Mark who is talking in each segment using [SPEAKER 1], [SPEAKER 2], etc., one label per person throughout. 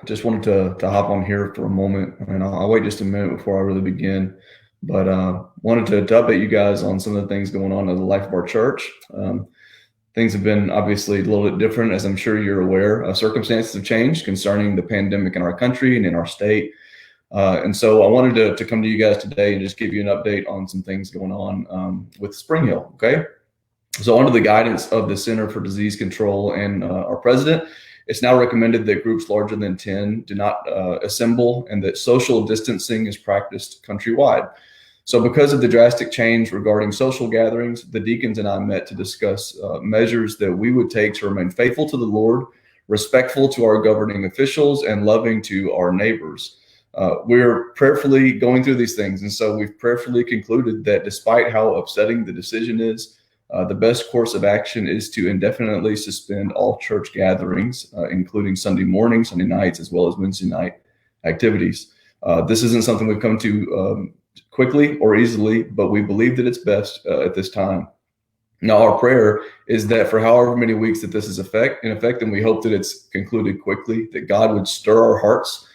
[SPEAKER 1] Just wanted to hop on here for a moment, and I'll wait just a minute before I really begin. But wanted to update you guys on some of the things going on in the life of our church. Things have been obviously a little bit different, as I'm sure you're aware. Circumstances have changed concerning the pandemic in our country and in our state. And so I wanted to come to you guys today and just give you an update on some things going on with Spring Hill. Okay. So under the guidance of the Center for Disease Control and our president, it's now recommended that groups larger than 10 do not assemble, and that social distancing is practiced countrywide. So because of the drastic change regarding social gatherings, the deacons and I met to discuss measures that we would take to remain faithful to the Lord, respectful to our governing officials, and loving to our neighbors. We're prayerfully going through these things, and so we've prayerfully concluded that despite how upsetting the decision is, the best course of action is to indefinitely suspend all church gatherings, including Sunday mornings, Sunday nights, as well as Wednesday night activities. This isn't something we've come to quickly or easily, but we believe that it's best at this time. Now, our prayer is that for however many weeks that this is in effect, and we hope that it's concluded quickly, that God would stir our hearts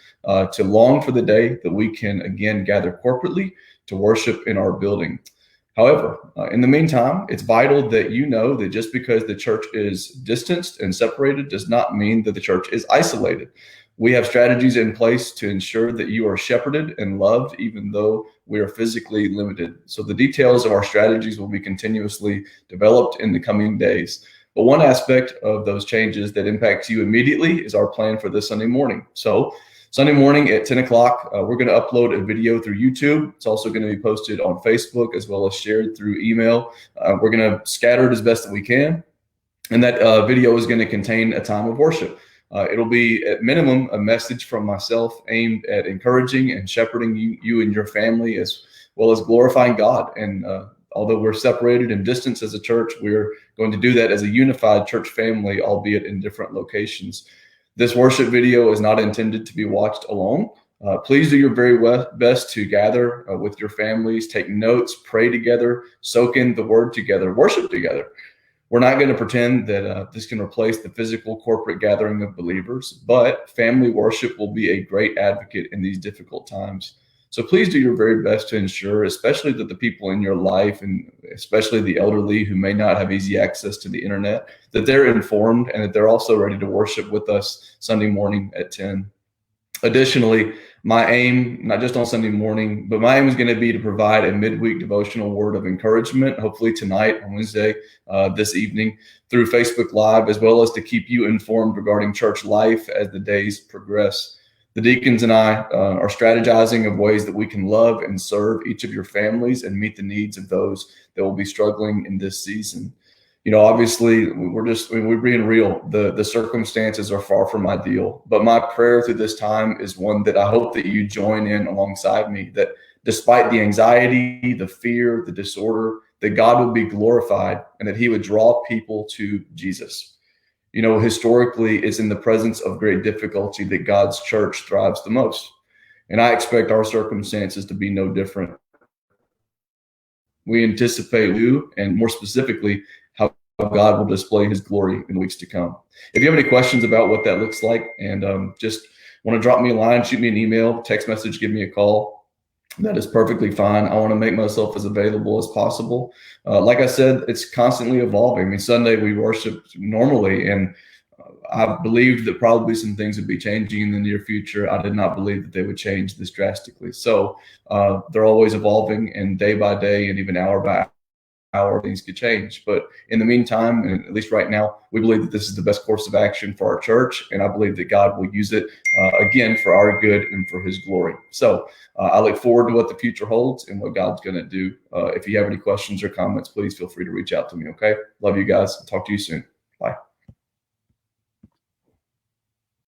[SPEAKER 1] to long for the day that we can again gather corporately to worship in our building. However, in the meantime, it's vital that you know that just because the church is distanced and separated does not mean that the church is isolated. We have strategies in place to ensure that you are shepherded and loved, even though we are physically limited. So the details of our strategies will be continuously developed in the coming days. But one aspect of those changes that impacts you immediately is our plan for this Sunday morning. So Sunday morning at 10 o'clock, we're going to upload a video through YouTube. It's also going to be posted on Facebook as well as shared through email. We're going to scatter it as best that we can. And that video is going to contain a time of worship. It'll be at minimum a message from myself aimed at encouraging and shepherding you and your family, as well as glorifying God. And although we're separated and distanced as a church, we're going to do that as a unified church family, albeit in different locations. This worship video is not intended to be watched alone. Please do your very best to gather with your families, take notes, pray together, soak in the word together, worship together. We're not going to pretend that this can replace the physical corporate gathering of believers, but family worship will be a great advocate in these difficult times. So please do your very best to ensure, especially that the people in your life, and especially the elderly who may not have easy access to the internet, that they're informed and that they're also ready to worship with us Sunday morning at 10. Additionally, my aim, not just on Sunday morning, but my aim is going to be to provide a midweek devotional word of encouragement, hopefully tonight on Wednesday, this evening, through Facebook Live, as well as to keep you informed regarding church life as the days progress. The deacons and I are strategizing of ways that we can love and serve each of your families and meet the needs of those that will be struggling in this season. You know, obviously, we're being real. The circumstances are far from ideal, but my prayer through this time is one that I hope that you join in alongside me, that despite the anxiety, the fear, the disorder, that God would be glorified and that he would draw people to Jesus. You know, historically, it's in the presence of great difficulty that God's church thrives the most. And I expect our circumstances to be no different. We anticipate you, and more specifically, how God will display his glory in weeks to come. If you have any questions about what that looks like and just want to drop me a line, shoot me an email, text message, give me a call, that is perfectly fine. I want to make myself as available as possible. Like I said, it's constantly evolving. I mean, Sunday we worship normally, and I believed that probably some things would be changing in the near future. I did not believe that they would change this drastically. So they're always evolving, and day by day and even hour by hour, things could change. But in the meantime, and at least right now, we believe that this is the best course of action for our church. And I believe that God will use it again for our good and for his glory. So I look forward to what the future holds and what God's going to do. If you have any questions or comments, please feel free to reach out to me. Okay. Love you guys. Talk to you soon. Bye.